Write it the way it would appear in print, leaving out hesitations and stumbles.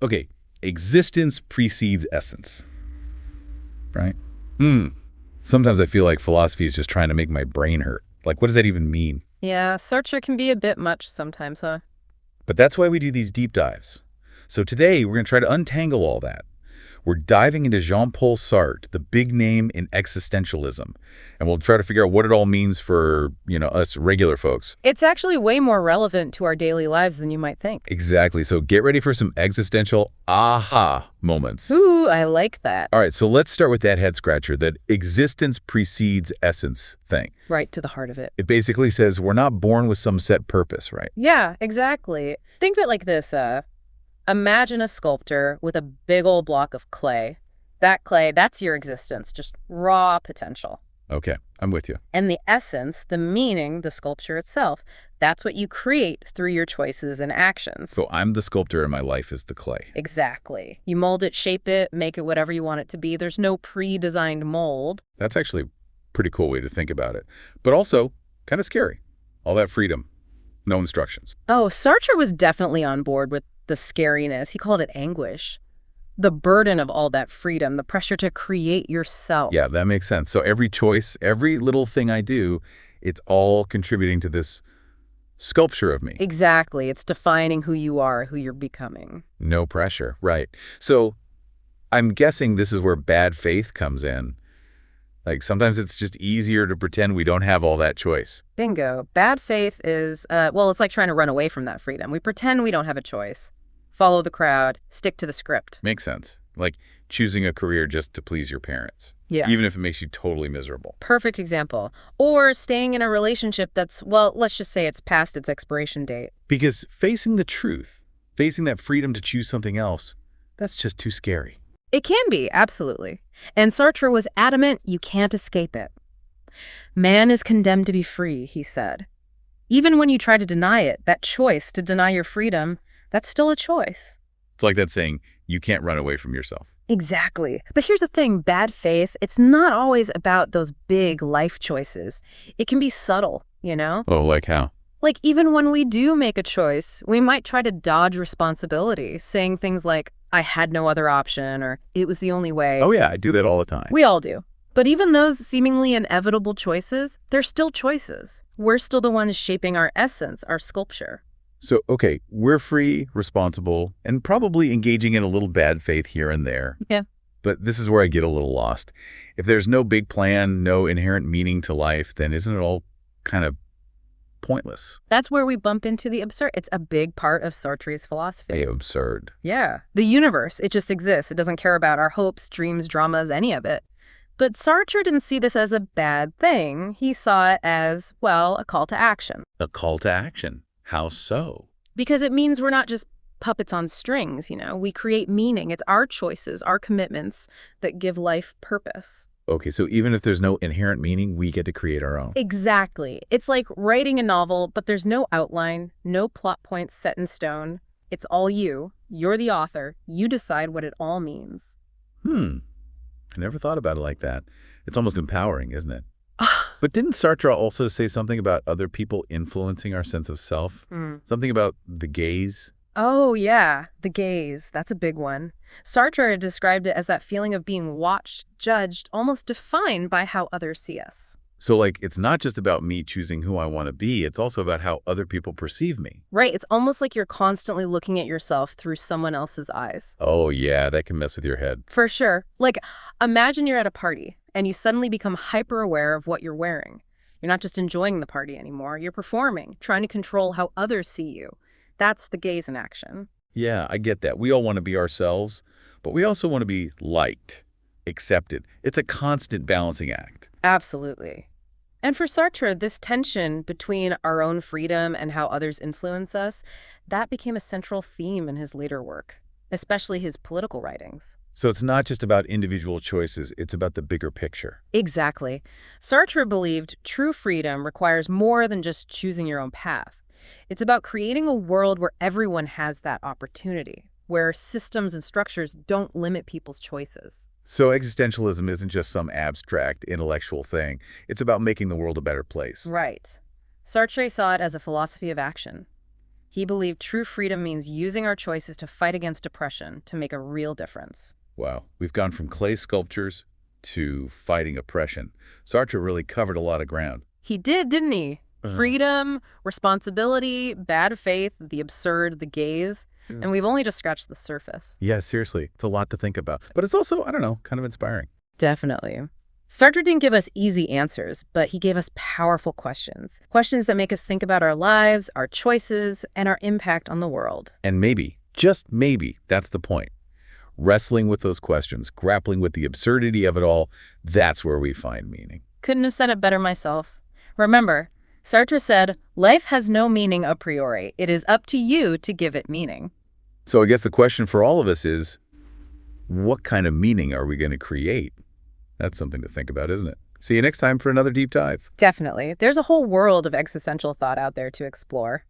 Okay, existence precedes essence, right? Sometimes I feel like philosophy is just trying to make my brain hurt. Like, what does that even mean? Yeah, Sartre can be a bit much sometimes, huh? But that's why we do these deep dives. So today, we're going to try to untangle all that. We're diving into Jean-Paul Sartre, the big name in existentialism, and we'll try to figure out what it all means for, us regular folks. It's actually way more relevant to our daily lives than you might think. Exactly. So get ready for some existential aha moments. Ooh, I like that. All right, so let's start with that head scratcher, that existence precedes essence thing. Right to the heart of it. It basically says we're not born with some set purpose, right? Yeah, exactly. Think of it like this, imagine a sculptor with a big old block of clay. That clay, that's your existence, just raw potential. Okay, I'm with you. And the essence, the meaning, the sculpture itself, that's what you create through your choices and actions. So I'm the sculptor and my life is the clay. Exactly. You mold it, shape it, make it whatever you want it to be. There's no pre-designed mold. That's actually a pretty cool way to think about it. But also kind of scary. All that freedom, no instructions. Oh, Sartre was definitely on board with the scariness. He called it anguish. The burden of all that freedom, the pressure to create yourself. Yeah, that makes sense. So every choice, every little thing I do, it's all contributing to this sculpture of me. Exactly. It's defining who you are, who you're becoming. No pressure, right. So I'm guessing this is where bad faith comes in. Like sometimes it's just easier to pretend we don't have all that choice. Bingo. Bad faith is, well, it's like trying to run away from that freedom. We pretend we don't have a choice. Follow the crowd, stick to the script. Makes sense. Like choosing a career just to please your parents. Yeah. Even if it makes you totally miserable. Perfect example. Or staying in a relationship that's, well, let's just say it's past its expiration date. Because facing the truth, facing that freedom to choose something else, that's just too scary. It can be, absolutely. And Sartre was adamant you can't escape it. Man is condemned to be free, he said. Even when you try to deny it, that choice to deny your freedom, that's still a choice. It's like that saying, you can't run away from yourself. Exactly. But here's the thing, bad faith, it's not always about those big life choices. It can be subtle, you know? Oh, like how? Like even when we do make a choice, we might try to dodge responsibility, saying things like, I had no other option, or it was the only way. Oh yeah, I do that all the time. We all do. But even those seemingly inevitable choices, they're still choices. We're still the ones shaping our essence, our sculpture. So, okay, we're free, responsible, and probably engaging in a little bad faith here and there. Yeah. But this is where I get a little lost. If there's no big plan, no inherent meaning to life, then isn't it all kind of pointless? That's where we bump into the absurd. It's a big part of Sartre's philosophy. Hey, absurd. Yeah. The universe, it just exists. It doesn't care about our hopes, dreams, dramas, any of it. But Sartre didn't see this as a bad thing. He saw it as, well, a call to action. A call to action. How so? Because it means we're not just puppets on strings, We create meaning. It's our choices, our commitments that give life purpose. Okay, so even if there's no inherent meaning, we get to create our own. Exactly. It's like writing a novel, but there's no outline, no plot points set in stone. It's all you. You're the author. You decide what it all means. I never thought about it like that. It's almost empowering, isn't it? But didn't Sartre also say something about other people influencing our sense of self? Something about the gaze? Oh, yeah. The gaze. That's a big one. Sartre described it as that feeling of being watched, judged, almost defined by how others see us. So, like, it's not just about me choosing who I want to be. It's also about how other people perceive me. Right. It's almost like you're constantly looking at yourself through someone else's eyes. Oh, yeah, that can mess with your head. For sure. Like, imagine you're at a party and you suddenly become hyper aware of what you're wearing. You're not just enjoying the party anymore. You're performing, trying to control how others see you. That's the gaze in action. Yeah, I get that. We all want to be ourselves, but we also want to be liked, accepted. It's a constant balancing act. Absolutely. And for Sartre, this tension between our own freedom and how others influence us, that became a central theme in his later work, especially his political writings. So it's not just about individual choices, it's about the bigger picture. Exactly. Sartre believed true freedom requires more than just choosing your own path. It's about creating a world where everyone has that opportunity, where systems and structures don't limit people's choices. So existentialism isn't just some abstract intellectual thing. It's about making the world a better place. Right. Sartre saw it as a philosophy of action. He believed true freedom means using our choices to fight against oppression, to make a real difference. Wow, we've gone from clay sculptures to fighting oppression. Sartre really covered a lot of ground. He did, didn't he? Uh, Freedom, responsibility, bad faith, the absurd, the gaze. Yeah. And we've only just scratched the surface. Yeah, seriously, it's a lot to think about. But it's also, I don't know, kind of inspiring. Definitely. Sartre didn't give us easy answers, but he gave us powerful questions. Questions that make us think about our lives, our choices, and our impact on the world. And maybe, just maybe, that's the point. Wrestling with those questions, grappling with the absurdity of it all, that's where we find meaning. Couldn't have said it better myself. Remember, Sartre said, life has no meaning a priori. It is up to you to give it meaning. So I guess the question for all of us is, what kind of meaning are we going to create? That's something to think about, isn't it? See you next time for another deep dive. Definitely. There's a whole world of existential thought out there to explore.